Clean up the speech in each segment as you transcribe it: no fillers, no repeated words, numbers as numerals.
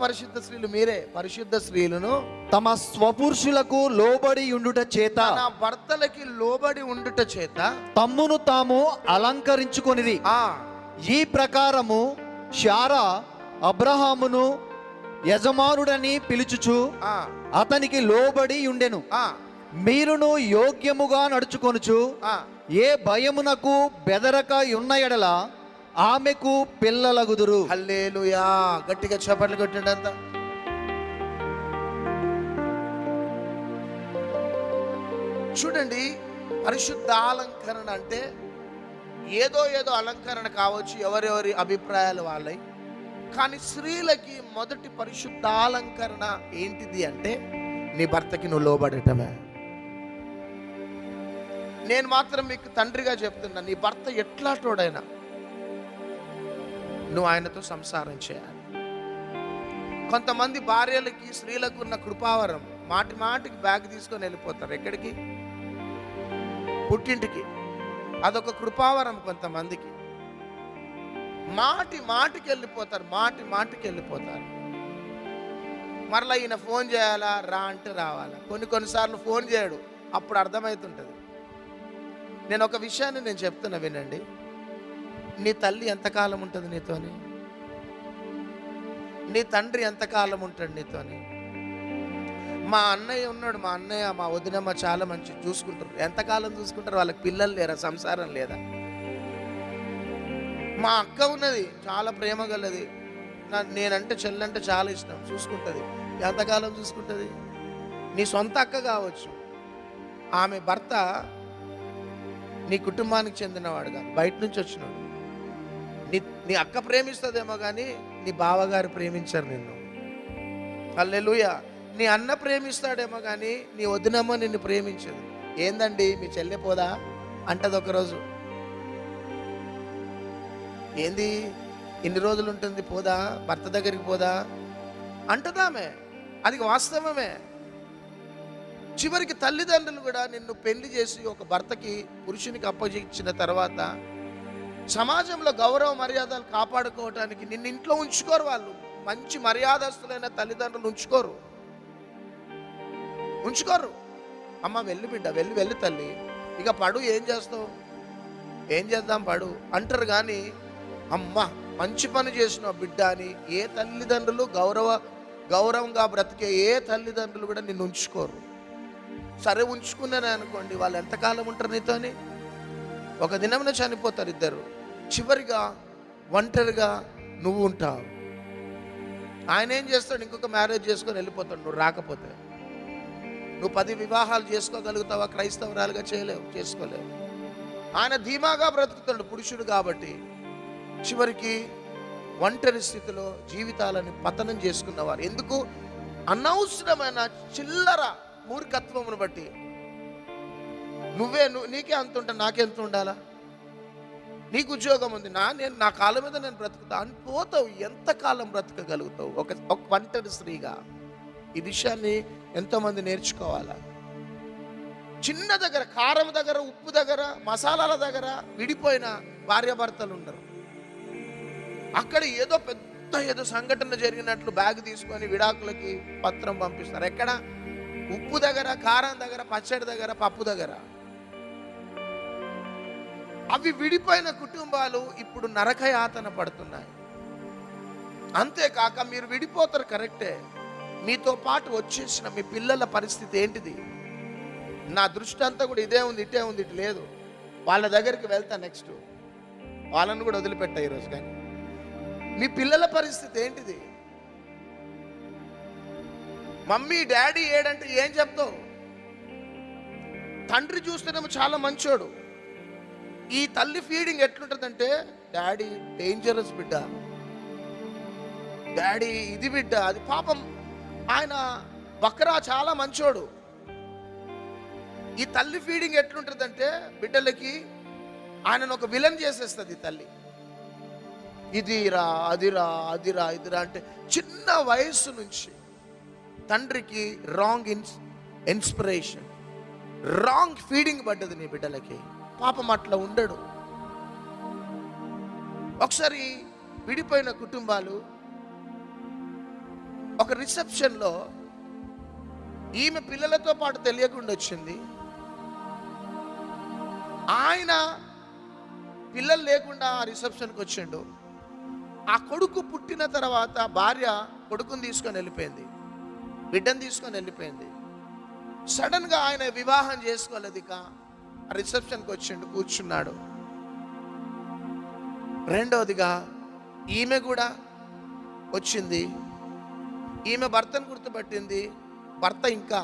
పరిశుద్ధ స్త్రీలు మీరే. పరిశుద్ధ స్త్రీలను తమ స్వపురుషులకు లోబడి ఉండుట చేత, నా భర్తలకి లోబడి ఉండుట చేత తమ్మును తాము అలంకరించుకొనిరి. ఈ ప్రకారము శారా అబ్రహామును యజమానుడని పిలుచుచు అతనికి లోబడి ఉండెను. మీరును యోగ్యముగా నడుచుకొనుచు ఏ భయమునకు బెదరక ఉన్న ఎడల ఆమెకు పిల్లలగుదురు. హల్లెలూయా. గట్టిగా చప్పట్లు కొట్టండి అంతా. చూడండి, పరిశుద్ధ అలంకరణ అంటే ఏదో అలంకరణ కావచ్చు, ఎవరెవరి అభిప్రాయాలు వాళ్ళవి. కానీ స్త్రీలకి మొదటి పరిశుద్ధ అలంకరణ ఏంటిది అంటే నీ భర్తకి నువ్వు లోబడటమే. నేను మాత్రం మీకు తండ్రిగా చెప్తున్నా, నీ భర్త ఎట్లాటోడైనా నువ్వు ఆయనతో సంసారం చేయాలి. కొంతమంది భార్యలకి స్త్రీలకు ఉన్న కృపావరం, మాటి మాటికి బ్యాగ్ తీసుకొని వెళ్ళిపోతారు. ఎక్కడికి? పుట్టింటికి. అదొక కృపావరం. కొంతమందికి మాటికి వెళ్ళిపోతారు. వెళ్ళిపోతారు. మరలా ఈయన ఫోన్ చేయాలా, రా అంటే రావాలా. కొన్నిసార్లు ఫోన్ చేయడు, అప్పుడు అర్థమవుతుంటుంది. నేను ఒక విషయాన్ని నేను చెప్తున్నా, వినండి. నీ తల్లి ఎంతకాలం ఉంటుంది నీతోని? నీ తండ్రి ఎంతకాలం ఉంటాడు నీతోని? మా అన్నయ్య ఉన్నాడు, మా అన్నయ్య మా వదినమ్మ చాలా మంచి చూసుకుంటారు. ఎంతకాలం చూసుకుంటారు? వాళ్ళకి పిల్లలు లేరా? సంసారం లేదా? మా అక్క ఉన్నది, చాలా ప్రేమ గలది, నేనంటే చెల్లంటే చాలా ఇష్టం, చూసుకుంటుంది. ఎంతకాలం చూసుకుంటుంది? నీ సొంత అక్క కావచ్చు, ఆమె భర్త నీ కుటుంబానికి చెందినవాడు కాదు, బయట నుంచి వచ్చినాడు. నీ అక్క ప్రేమిస్తుందేమో కానీ నీ బావగారు ప్రేమించరు నిన్ను. హల్లెలూయా. నీ అన్న ప్రేమిస్తాడేమో కానీ నీ వదినమ్మ నిన్ను ప్రేమించదు. ఏందండి మీ చెల్లె పోదా అంటది ఒకరోజు. ఏంది ఇన్ని రోజులు ఉంటుంది, పోదా, భర్త దగ్గరికి పోదా అంటదామే. అది వాస్తవమే. చివరికి తల్లిదండ్రులు కూడా నిన్ను పెళ్లి చేసి ఒక భర్తకి, పురుషునికి అప్పగించిన తర్వాత సమాజంలో గౌరవ మర్యాదలు కాపాడుకోవటానికి నిన్ను ఇంట్లో ఉంచుకోరు. వాళ్ళు మంచి మర్యాదస్తులైన తల్లిదండ్రులు ఉంచుకోరు. అమ్మ వెళ్ళి బిడ్డ, వెళ్ళి తల్లి, ఇక పడు, ఏం చేస్తావు, ఏం చేద్దాం పడు అంటారు. కానీ అమ్మ మంచి పని చేసిన బిడ్డ అని ఏ తల్లిదండ్రులు, గౌరవంగా బ్రతికే ఏ తల్లిదండ్రులు కూడా నిన్ను ఉంచుకోరు. సరే ఉంచుకున్నానే అనుకోండి, వాళ్ళు ఎంతకాలం ఉంటారు నీతోని? ఒక దినమున చనిపోతారు ఇద్దరు. చివరిగా ఒంటరిగా నువ్వు ఉంటావు. ఆయన ఏం చేస్తాడు? ఇంకొక మ్యారేజ్ చేసుకొని వెళ్ళిపోతాడు. నువ్వు రాకపోతే నువ్వు 10 వివాహాలు చేసుకోగలుగుతావా? క్రైస్తవరాలుగా చేసుకోలేవు. ఆయన ధీమాగా బ్రతుకుతాడు పురుషుడు కాబట్టి. చివరికి ఒంటరి స్థితిలో జీవితాలను పతనం చేసుకున్నవారు. ఎందుకు? అనవసరమైన చిల్లర మూర్ఖత్వమును బట్టి. నీకే అంత ఉంటా, నాకెంత ఉండాలా? నీకు ఉద్యోగం ఉంది, నా కాళ్ళ మీద నేను బ్రతుకుతా అని పోతావు. ఎంతకాలం బ్రతకగలుగుతావు ఒక ఒంటరి స్త్రీగా? ఈ విషయాన్ని ఎంతోమంది నేర్చుకోవాలా. చిన్న దగ్గర, కారం దగ్గర, ఉప్పు దగ్గర, మసాలాల దగ్గర విడిపోయిన భార్యాభర్తలు ఉండరు. అక్కడ ఏదో సంఘటన జరిగినట్లు బ్యాగ్ తీసుకొని విడాకులకి పత్రం పంపిస్తారు. ఎక్కడ? ఉప్పు దగ్గర, కారం దగ్గర, పచ్చడి దగ్గర, పప్పు దగ్గర. అవి విడిపోయిన కుటుంబాలు ఇప్పుడు నరకయాతన పడుతున్నాయి. అంతేకాక మీరు విడిపోతారు, కరెక్టే. మీతో పాటు వచ్చేసిన మీ పిల్లల పరిస్థితి ఏంటిది? నా దృష్టి అంతా కూడా ఇదే ఉంది, ఇటే ఉంది, ఇటు లేదు. వాళ్ళ దగ్గరికి వెళ్తా నెక్స్ట్. వాళ్ళను కూడా వదిలిపెట్టా ఈరోజు. కానీ మీ పిల్లల పరిస్థితి ఏంటిది? మమ్మీ డాడీ ఏడంటే ఏం చెప్తావు? తండ్రి చూస్తేనేమో చాలా మంచోడు. ఈ తల్లి ఫీడింగ్ ఎట్లుంటుందంటే, డాడీ డేంజరస్ బిడ్డ, డాడీ ఇది బిడ్డ, అది పాపం. ఆయన బక్రా చాలా మంచోడు. ఈ తల్లి ఫీడింగ్ ఎట్లుంటుందంటే బిడ్డలకి ఆయనను ఒక విలన్ చేసేస్తుంది ఈ తల్లి. ఇదిరా అదిరా ఇదిరా అంటే చిన్న వయస్సు నుంచి తండ్రికి రాంగ్ ఇన్స్పిరేషన్, రాంగ్ ఫీడింగ్ పడ్డది నీ బిడ్డలకి. పాపం అట్లా ఉండడు. ఒకసారి విడిపోయిన కుటుంబాలు ఒక రిసెప్షన్లో ఈమె పిల్లలతో పాటు తెలియకుండా వచ్చింది. ఆయన పిల్లలు లేకుండా ఆ రిసెప్షన్కి వచ్చిండు. ఆ కొడుకు పుట్టిన తర్వాత భార్య కొడుకుని తీసుకొని వెళ్ళిపోయింది, బిడ్డను తీసుకొని వెళ్ళిపోయింది. సడన్గా ఆయన వివాహం చేసుకోలేదు. ఇక ఆ రిసెప్షన్కి వచ్చిండు, కూర్చున్నాడు. రెండవదిగా ఈమె కూడా వచ్చింది. ఈమె భర్తను గుర్తుపట్టింది. భర్త ఇంకా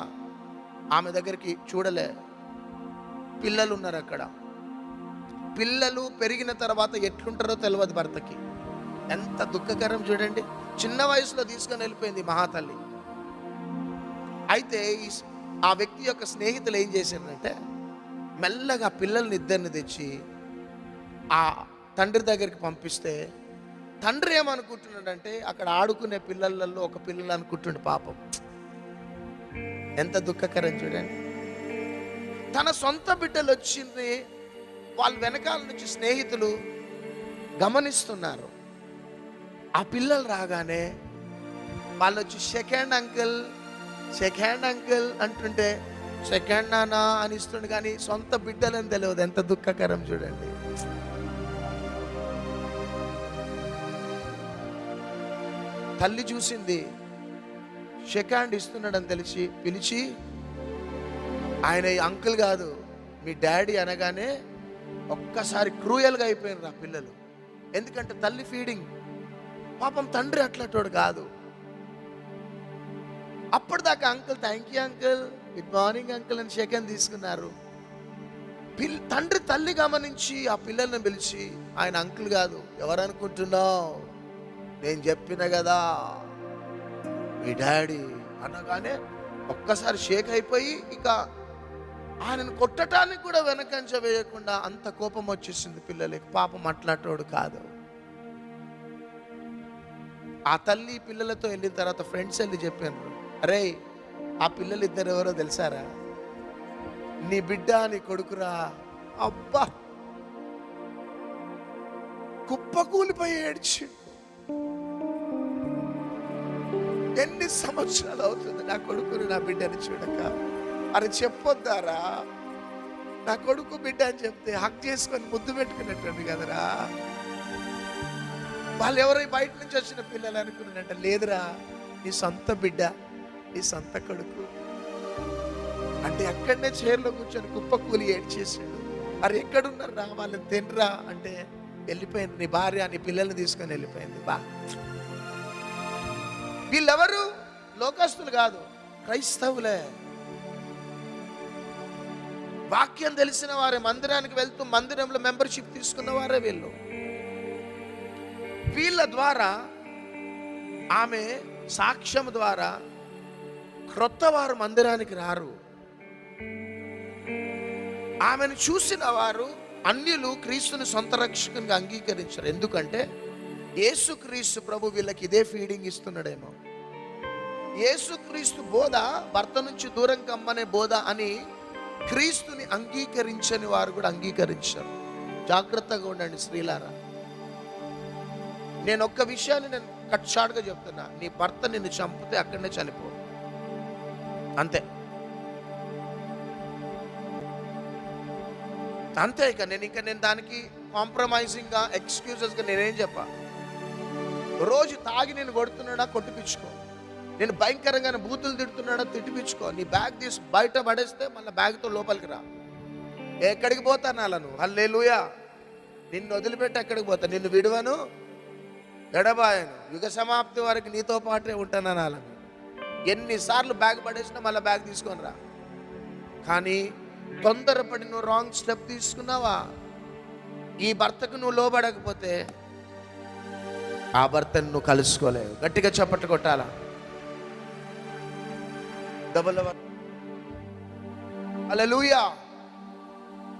ఆమె దగ్గరికి చూడలే. పిల్లలు ఉన్నారు అక్కడ. పిల్లలు పెరిగిన తర్వాత ఎట్లుంటారో తెలియదు భర్తకి. ఎంత దుఃఖకరం చూడండి. చిన్న వయసులో తీసుకొని వెళ్ళిపోయింది మహాతల్లి. అయితే ఆ వ్యక్తి యొక్క స్నేహితులు ఏం చేశారంటే మెల్లగా పిల్లల్ని ఇద్దరిని తెచ్చి ఆ తండ్రి దగ్గరికి పంపిస్తే తండ్రి ఏమనుకుంటున్నాడంటే అక్కడ ఆడుకునే పిల్లలలో ఒక పిల్లలు అనుకుంటుండే. పాపం ఎంత దుఃఖకరం చూడండి. తన సొంత బిడ్డలు వచ్చింది, వాళ్ళ వెనకాల నుంచి స్నేహితులు గమనిస్తున్నారు. ఆ పిల్లలు రాగానే వాళ్ళు వచ్చి సెకండ్ అంకుల్ అంటుంటే సెకండ్ నానా అని ఇస్తుండే, కానీ సొంత బిడ్డలని తెలియదు. ఎంత దుఃఖకరం చూడండి. తల్లి చూసింది, సెకండ్ ఇస్తున్నాడని తెలిసి పిలిచి, ఆయన అంకుల్ కాదు మీ డాడీ అనగానే ఒక్కసారి క్రూయల్గా అయిపోయినారు ఆ పిల్లలు. ఎందుకంటే తల్లి ఫీడింగ్. పాపం తండ్రి అట్లాంటోడు కాదు. అప్పటిదాకా uncle thank you uncle, good morning uncle అని సెకండ్ తీసుకున్నారు. తల్లి గమనించి ఆ పిల్లల్ని పిలిచి, ఆయన అంకుల్ కాదు, ఎవరనుకుంటున్నావు, నేను చెప్పిన కదా మీ డాడీ అనగానే ఒక్కసారి షేక్ అయిపోయి ఇక ఆయనను కొట్టడానికి కూడా వెనకంచ వేయకుండా అంత కోపం వచ్చేసింది పిల్లలకి. పాపం అట్లాంటోడు కాదు. ఆ తల్లి పిల్లలతో వెళ్ళిన తర్వాత ఫ్రెండ్స్ వెళ్ళి చెప్పారు, అరే ఆ పిల్లలు ఇద్దరు ఎవరో తెలుసారా, నీ బిడ్డ నీ కొడుకురా. అబ్బా కుప్పకూలిపోయి ఏడ్చి. ఎన్ని సంవత్సరాలు అవుతుంది నా కొడుకుని నా బిడ్డని చూడక. అరే చెప్పొద్దారా, నా కొడుకు బిడ్డ అని చెప్తే హక్ చేసుకొని ముద్దు పెట్టుకున్నట్టు కదరా. వాళ్ళు ఎవరో బయట నుంచి వచ్చిన పిల్లలు అనుకున్నారంట. లేదురా, నీ సొంత బిడ్డ, నీ సొంత కొడుకు అంటే అక్కడనే చైర్లో కూర్చొని కుప్పకూలి ఏడ్చేసాడు. అరే ఎక్కడున్నారు రా, వాళ్ళని తినరా అంటే వెళ్ళిపోయింది. నీ భార్య నీ పిల్లల్ని తీసుకొని వెళ్ళిపోయింది. బా, వీళ్ళెవరు లోకస్తులు కాదు, క్రైస్తవులే. వాక్యం తెలిసిన వారే, మందిరానికి వెళ్తూ మందిరంలో మెంబర్షిప్ తీసుకున్న వారే వీళ్ళు. వీళ్ళ ద్వారా ఆమె సాక్ష్యం ద్వారా క్రొత్త వారు మందిరానికి రారు. ఆమెను చూసిన వారు అన్యులు క్రీస్తుని సొంత రక్షకునిగా అంగీకరించారు. ఎందుకంటే యేసుక్రీస్తు ప్రభు వీళ్ళకి ఇదే ఫీడింగ్ ఇస్తున్నాడేమో. యేసుక్రీస్తు బోధ భర్త నుంచి దూరం కమ్మనే బోధ అని క్రీస్తుని అంగీకరించని వారు కూడా అంగీకరించారు. జాగ్రత్తగా ఉండండి స్త్రీలారా. నేను ఒక్క విషయాన్ని నేను కట్ షార్ట్గా చెప్తున్నా, నీ భర్త నిన్ను చంపితే అక్కడనే చనిపో, అంతే అంతే. ఇక నేను దానికి కాంప్రమైజింగ్గా ఎక్స్క్యూజెస్గా నేనేం చెప్పా. రోజు తాగి నేను కొడుతున్నాడా, కొట్టిపించుకో. నేను భయంకరంగా బూతులు తిడుతున్నాడా, తిట్టిపించుకో. నీ బ్యాగ్ తీసి బయట పడేస్తే మళ్ళీ బ్యాగ్తో లోపలికి రా. ఎక్కడికి పోతాను అలను, హల్లెలూయా. నిన్ను వదిలిపెట్టి ఎక్కడికి పోతా, నిన్ను విడువను, ఎడబాయను, యుగ సమాప్తి వరకు నీతో పాటే ఉంటానని అలను. ఎన్నిసార్లు బ్యాగ్ పడేసినా మళ్ళీ బ్యాగ్ తీసుకొని రా. కానీ తొందరపడి నువ్వు రాంగ్ స్టెప్ తీసుకున్నావా, ఈ భర్తకు నువ్వు లోబడకపోతే ఆ భర్తను నువ్వు కలుసుకోలేవు. గట్టిగా చప్పట్లు కొట్టాలా. హల్లెలూయా.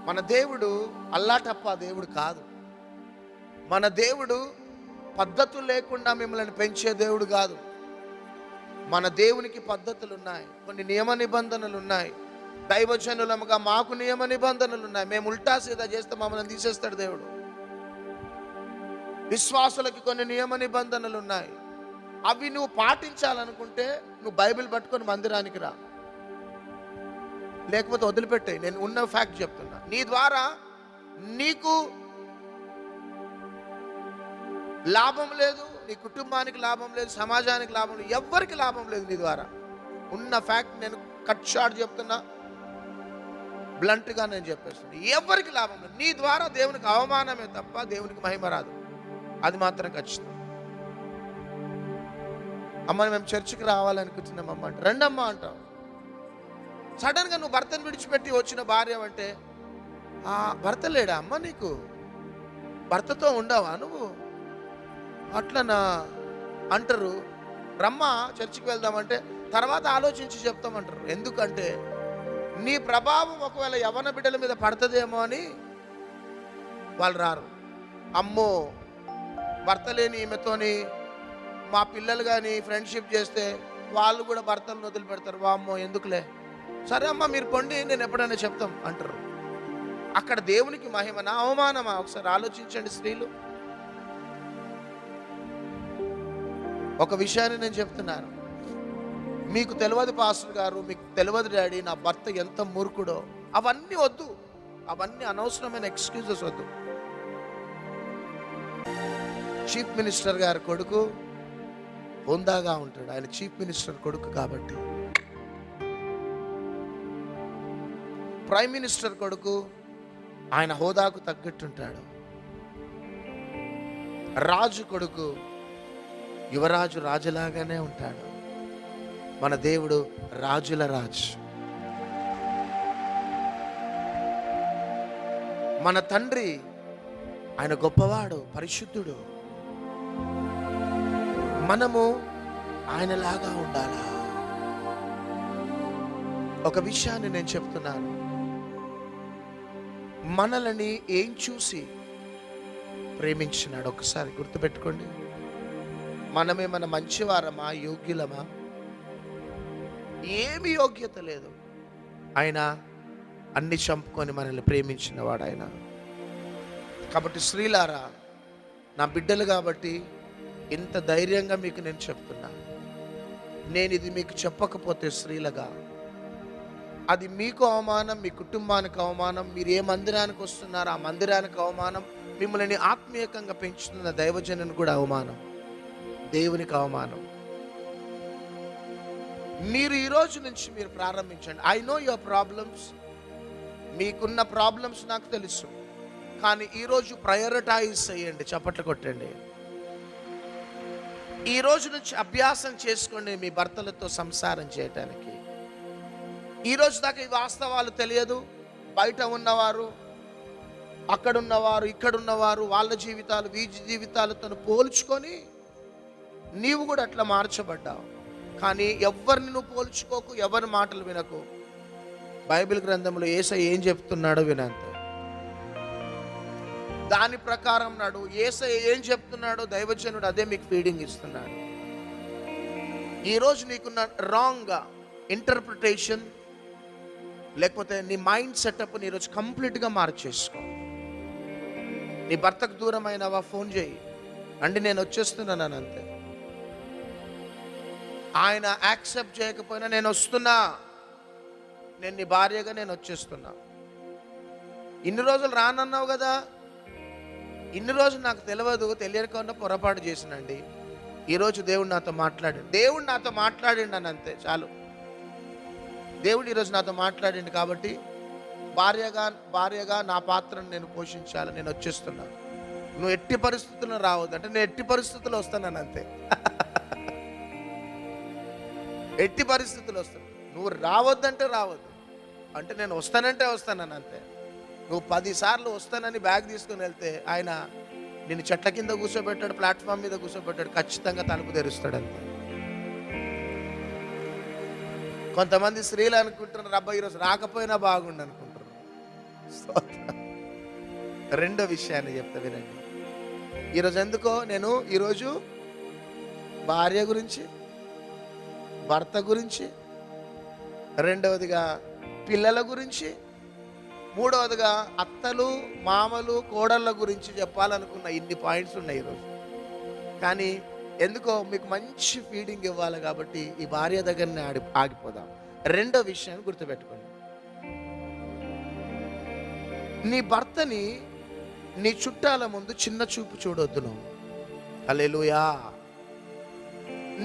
మన దేవుడు అల్లాటప్ప దేవుడు కాదు. మన దేవుడు పద్ధతులు లేకుండా మిమ్మల్ని పెంచే దేవుడు కాదు. మన దేవునికి పద్ధతులు ఉన్నాయి, కొన్ని నియమ నిబంధనలు ఉన్నాయి. దైవజనులముగా మాకు నియమ నిబంధనలు ఉన్నాయి. మేము ఉల్టా సీదా చేస్తే మమ్మల్ని తీసేస్తాడు దేవుడు. విశ్వాసులకి కొన్ని నియమ నిబంధనలు ఉన్నాయి. అవి నువ్వు పాటించాలనుకుంటే నువ్వు బైబిల్ పట్టుకొని మందిరానికి రా, లేకపోతే వదిలిపెట్టాయి. నేను ఉన్న ఫ్యాక్ట్ చెప్తున్నా. నీ ద్వారా నీకు లాభం లేదు, నీ కుటుంబానికి లాభం లేదు, సమాజానికి లాభం లేదు, ఎవ్వరికి లాభం లేదు నీ ద్వారా. ఉన్న ఫ్యాక్ట్ నేను కట్ షార్ట్ చెప్తున్నా, బ్లంట్గా నేను చెప్పేస్తున్నా. ఎవరికి లాభం లేదు. నీ ద్వారా దేవునికి అవమానమే తప్ప దేవునికి మహిమ రాదు, అది మాత్రం ఖచ్చితం. అమ్మ మేము చర్చికి రావాలనుకుంటున్నాం అమ్మ అంటే రండమ్మ అంటావు. సడన్గా నువ్వు భర్తను విడిచిపెట్టి వచ్చిన భార్య అంటే ఆ భర్త లేడా అమ్మ, నీకు భర్తతో ఉండవా నువ్వు అట్లనా అంటారు. రమ్మ చర్చికి వెళ్దామంటే తర్వాత ఆలోచించి చెప్తామంటారు. ఎందుకంటే నీ ప్రభావం ఒకవేళ యవ్వన బిడ్డల మీద పడుతుందేమో అని వాళ్ళు రారు. అమ్మో భర్త లేని ఈమెతోని మా పిల్లలు కానీ ఫ్రెండ్షిప్ చేస్తే వాళ్ళు కూడా భర్తలను వదిలిపెడతారు. వామ్మో ఎందుకులే, సరే అమ్మ మీరు పొండి, నేను ఎప్పుడైనా చెప్తాం అంటారు. అక్కడ దేవునికి మహిమనా అవమానమా? ఒకసారి ఆలోచించండి స్త్రీలు. ఒక విషయాన్ని నేను చెప్తున్నాను, మీకు తెలియదు పాస్టర్ గారు, మీకు తెలియదు డాడీ, నా భర్త ఎంత మూర్ఖుడో. అవన్నీ వద్దు, అవన్నీ అనవసరమైన ఎక్స్క్యూజెస్ వద్దు. చీఫ్ మినిస్టర్ గారి కొడుకు హోందాగా ఉంటాడు, ఆయన చీఫ్ మినిస్టర్ కొడుకు కాబట్టి. ప్రైమ్ మినిస్టర్ కొడుకు ఆయన హోదాకు తగ్గట్టుంటాడు. రాజు కొడుకు యువరాజు రాజులాగానే ఉంటాడు. మన దేవుడు రాజుల రాజు. మన తండ్రి ఆయన గొప్పవాడు, పరిశుద్ధుడు. మనము ఆయనలాగా ఉండాలా? ఒక విషయాన్ని నేను చెప్తున్నాను, మనల్ని ఏం చూసి ప్రేమించినాడు ఒకసారి గుర్తుపెట్టుకోండి. మనమేమన్నా మంచివారమా, యోగ్యులమా? ఏమి యోగ్యత లేదు. ఆయన అన్ని చంపుకొని మనల్ని ప్రేమించిన వాడు ఆయన. కాబట్టి స్త్రీలారా, నా బిడ్డలు కాబట్టి ఇంత ధైర్యంగా మీకు నేను చెప్తున్నా. నేను ఇది మీకు చెప్పకపోతే స్త్రీలుగా అది మీకు అవమానం, మీ కుటుంబానికి అవమానం, మీరు ఏ మందిరానికి వస్తున్నారో ఆ మందిరానికి అవమానం, మిమ్మల్ని ఆత్మీయంగా పెంచుతున్న దైవజనుని కూడా అవమానం, దేవునికి అవమానం. మీరు ఈ రోజు నుంచి మీరు ప్రారంభించండి. ఐ నో యువర్ ప్రాబ్లమ్స్, మీకున్న ప్రాబ్లమ్స్ నాకు తెలుసు, కానీ ఈరోజు ప్రయారిటైజ్ చేయండి. చప్పట్లు కొట్టండి. ఈ రోజు నుంచి అభ్యాసం చేసుకోండి మీ భర్తలతో సంసారం చేయటానికి. ఈ రోజు దాకా ఈ వాస్తవాలు తెలియదు. బయట ఉన్నవారు, అక్కడున్నవారు, ఇక్కడున్నవారు, వాళ్ళ జీవితాలు వీజి జీవితాలతో పోల్చుకొని నీవు కూడా అట్లా మార్చబడ్డావు. కానీ ఎవరిని నువ్వు పోల్చుకోకు, ఎవరి మాటలు వినకు. బైబిల్ గ్రంథంలో యేసయ్య ఏం చెప్తున్నాడో వినంతే, దాని ప్రకారం నాడు. యేసయ్య ఏం చెప్తున్నాడో దైవజనుడు అదే మీకు ఫీడింగ్ ఇస్తున్నాడు. ఈరోజు నీకున్న రాంగ్ ఇంటర్ప్రిటేషన్ లేకపోతే నీ మైండ్ సెటప్ ఈరోజు కంప్లీట్గా మార్చేసుకో. నీ భర్తకు దూరమైనవా, ఫోన్ చేయి, అండి నేను వచ్చేస్తున్నాను అంతే. ఆయన యాక్సెప్ట్ చేయకపోయినా నేను వస్తున్నా, నేను నీ భార్యగా నేను వచ్చేస్తున్నా. ఇన్ని రోజులు రానన్నావు కదా, ఇన్ని రోజులు నాకు తెలియదు, తెలియకుండా పొరపాటు చేసినండి. ఈరోజు దేవుడు నాతో మాట్లాడండి, దేవుడు నాతో మాట్లాడిండు అని అంతే చాలు. దేవుడు ఈరోజు నాతో మాట్లాడిండు కాబట్టి భార్యగా నా పాత్రను నేను పోషించాలి, నేను వచ్చేస్తున్నాను. నువ్వు ఎట్టి పరిస్థితుల్లో రావద్దు అంటే నేను ఎట్టి పరిస్థితుల్లో వస్తాను అంతే. ఎట్టి పరిస్థితులు వస్తాను. నువ్వు రావద్దంటే రావద్దు, అంటే నేను వస్తానంటే వస్తానని అంతే. నువ్వు 10 సార్లు వస్తానని బ్యాగ్ తీసుకుని వెళ్తే ఆయన నిన్ను చెట్ల కింద కూర్చోబెట్టాడు, ప్లాట్ఫామ్ మీద కూర్చోబెట్టాడు, ఖచ్చితంగా తలుపు తెరుస్తాడు అంతే. కొంతమంది స్త్రీలు అనుకుంటున్నారు, అబ్బాయి ఈరోజు రాకపోయినా బాగుండు అనుకుంటారు. రెండో విషయాన్ని చెప్తా వినండి. ఈరోజు ఎందుకో నేను ఈరోజు భార్య గురించి, భర్త గురించి, రెండవదిగా పిల్లల గురించి, మూడవదిగా అత్తలు మామలు కోడళ్ళ గురించి చెప్పాలనుకున్న ఇన్ని పాయింట్స్ ఉన్నాయి ఈరోజు. కానీ ఎందుకో మీకు మంచి ఫీడింగ్ ఇవ్వాలి కాబట్టి ఈ భార్య దగ్గరనే ఆగిపోదాం. రెండో విషయాన్ని గుర్తుపెట్టుకోండి, నీ భర్తని నీ చుట్టాల ముందు చిన్న చూపు చూడొద్దు నువ్వు. హల్లెలూయా.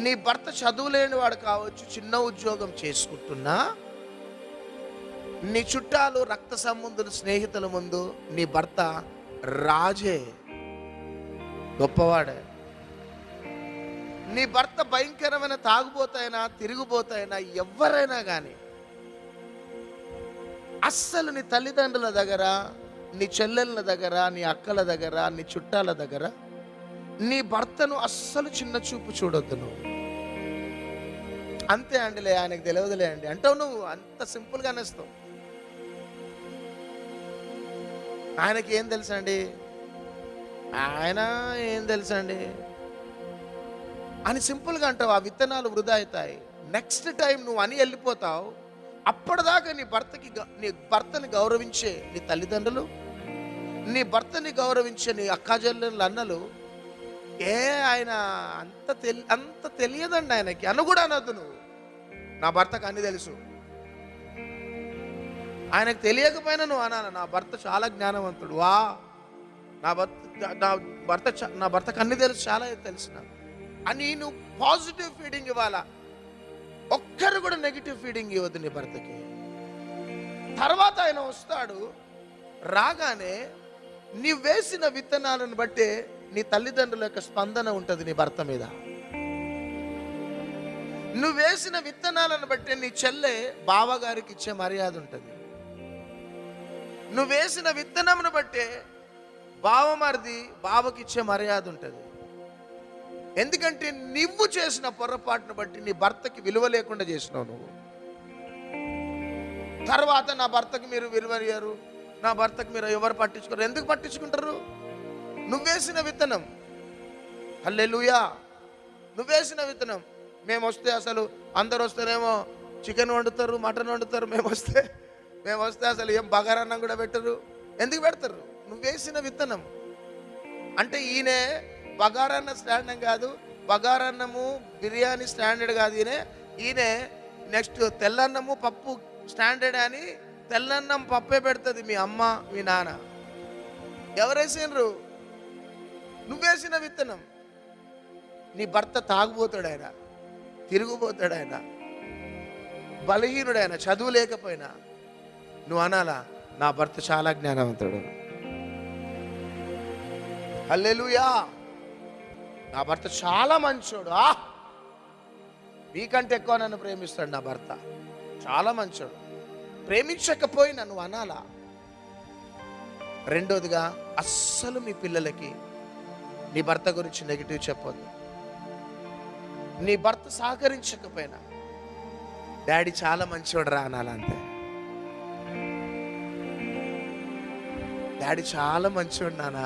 నీ భర్త చదువులేని వాడు కావచ్చు, చిన్న ఉద్యోగం చేసుకుంటున్నా, నీ చుట్టాలు రక్త సంబంధులు స్నేహితుల ముందు నీ భర్త రాజే, గొప్పవాడే. నీ భర్త భయంకరమైన తాగుబోతైనా తిరిగిపోతైనా ఎవరైనా కానీ అస్సలు నీ తల్లిదండ్రుల దగ్గర, నీ చెల్లెళ్ళ దగ్గర, నీ అక్కల దగ్గర, నీ చుట్టాల దగ్గర నీ భర్తను అస్సలు చిన్న చూపు చూడొద్దు నువ్వు. అంతే అండిలే, ఆయనకు తెలియదులే అండి అంటావు నువ్వు. అంత సింపుల్గా అనేస్తావు. ఆయనకి ఏం తెలుసండి, ఆయన ఏం తెలుసండి అని సింపుల్గా అంటావు. ఆ విత్తనాలు వృధా అవుతాయి. నెక్స్ట్ టైం నువ్వు అని వెళ్ళిపోతావు. అప్పటిదాకా నీ భర్తని గౌరవించే నీ తల్లిదండ్రులు, నీ భర్తని గౌరవించే నీ అక్కాజల్లెళ్ళు, అన్నలు, ఆయన అంత తెలియదండి ఆయనకి అను కూడా అనొద్దు నువ్వు. నా భర్తకు అన్ని తెలుసు. ఆయనకు తెలియకపోయినా నువ్వు అనాలి, నా భర్త చాలా జ్ఞానవంతుడు, వా నా భర్తకు అన్ని తెలుసు, చాలా తెలిసిన అని నువ్వు పాజిటివ్ ఫీడింగ్ ఇవ్వాలా. ఒక్కరు కూడా నెగిటివ్ ఫీడింగ్ ఇవ్వద్దు నీ భర్తకి. తర్వాత ఆయన వస్తాడు, రాగానే నీ వేసిన విత్తనాలను బట్టే నీ తల్లిదండ్రుల యొక్క స్పందన ఉంటుంది నీ భర్త మీద. నువ్వు వేసిన విత్తనాలను బట్టే నీ చెల్లె బావగారికి ఇచ్చే మర్యాద ఉంటుంది. నువ్వు వేసిన విత్తనమును బట్టే బావమరిది బావకి ఇచ్చే మర్యాద ఉంటుంది. ఎందుకంటే నువ్వు చేసిన పొరపాటును బట్టి నీ భర్తకి విలువ లేకుండా చేసినావు నువ్వు. తర్వాత నా భర్తకి మీరు విలువ ఇయ్యరు, నా భర్తకి మీరు ఎవరు పట్టించుకోరు. ఎందుకు పట్టించుకుంటారు? నువ్వేసిన విత్తనం. హల్లెలూయా. నువ్వేసిన విత్తనం. మేము వస్తే అసలు అందరు వస్తేనేమో చికెన్ వండుతారు, మటన్ వండుతారు. మేము వస్తే అసలు ఏం బగారన్నం కూడా పెట్టరు. ఎందుకు పెడతారు? నువ్వేసిన విత్తనం. అంటే ఈయనే బగారన్న స్టాండర్డ్ కాదు, బగారన్నము బిర్యానీ స్టాండర్డ్ కాదు. ఈయనే నెక్స్ట్ తెల్లన్నము పప్పు స్టాండర్డ్ అని తెల్లన్నం పప్పే పెడుతుంది మీ అమ్మ మీ నాన్న. ఎవరేసినరు? నువ్వేసిన విత్తనం. నీ భర్త తాగుపోతాడు, ఆయన తిరుగుపోతాడు, ఆయన బలహీనుడైన, చదువు లేకపోయినా నువ్వు అనాలా, నా భర్త చాలా జ్ఞానవంతుడు, హల్లెలూయా, నా భర్త చాలా మంచోడు, మీకంటే ఎక్కువ నన్ను ప్రేమిస్తాడు, నా భర్త చాలా మంచోడు. ప్రేమించకపోయినా నువ్వు అనాలా. రెండోదిగా, అస్సలు మీ పిల్లలకి నీ భర్త గురించి నెగిటివ్ చెప్పొద్దు. నీ భర్త సహకరించకపోయినా డాడీ చాలా మంచివాడు రా అనాలంతే. డాడీ చాలా మంచివాడు నాన్న,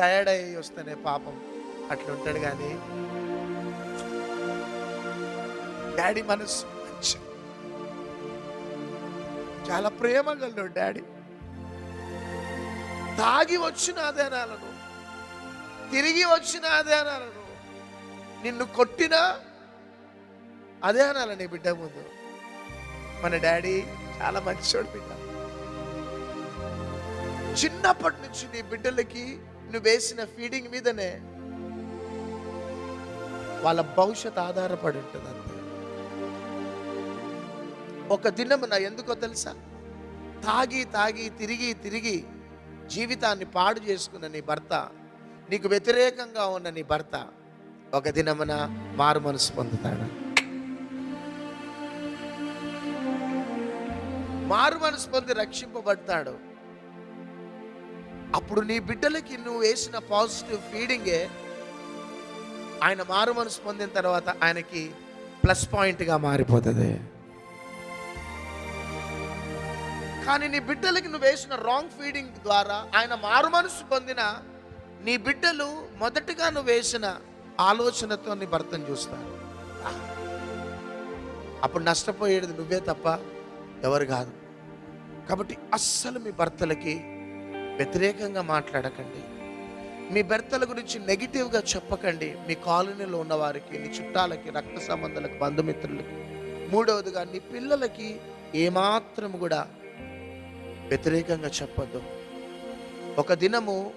టైర్డ్ అయ్యి వస్తేనే పాపం అట్లా ఉంటాడు, కానీ డాడీ మనసు మంచి, చాలా ప్రేమ గలడు డాడీ. తాగి వచ్చిన అదేనాలను, తిరిగి వచ్చిన అదేనాలను, నిన్ను కొట్టినా అదే అనాలి నీ బిడ్డ ముందు, మన డాడీ చాలా మంచివాడు బిడ్డ. చిన్నప్పటి నుంచి నీ బిడ్డలకి నువ్వు వేసిన ఫీడింగ్ మీదనే వాళ్ళ భవిష్యత్ ఆధారపడి ఉంటుంది అంతే. ఒక దినమున ఎందుకో తెలుసా, తాగి తాగి తిరిగి తిరిగి జీవితాన్ని పాడు చేసుకున్న నీ భర్త, నీకు వ్యతిరేకంగా ఉన్న నీ భర్త ఒక దినమున మారు మనసు పొందుతాడు. మారు మనసు పొంది రక్షింపబడతాడు. అప్పుడు నీ బిడ్డలకి నువ్వు వేసిన పాజిటివ్ ఫీడింగే ఆయన మారు మనసు పొందిన తర్వాత ఆయనకి ప్లస్ పాయింట్గా మారిపోతుంది. కానీ నీ బిడ్డలకి నువ్వు వేసిన రాంగ్ ఫీడింగ్ ద్వారా ఆయన మారు మనసు పొందిన నీ బిడ్డలు మొదటగా నువ్వు వేసిన ఆలోచనతో నీ భర్తను చూస్తారు. అప్పుడు నష్టపోయేది నువ్వే తప్ప ఎవరు కాదు. కాబట్టి అస్సలు మీ భర్తలకి వ్యతిరేకంగా మాట్లాడకండి. మీ భర్తల గురించి నెగిటివ్గా చెప్పకండి. మీ కాలనీలో ఉన్న వారికి, నీ చుట్టాలకి, రక్త సంబంధాలకు, బంధుమిత్రులకి. మూడవదిగా నీ పిల్లలకి ఏమాత్రం కూడా వ్యతిరేకంగా చెప్పొద్దు. ఒక దినము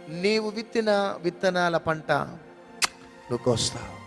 నీవు విత్తిన విత్తనాల పంట నువ్వు కోస్తావు.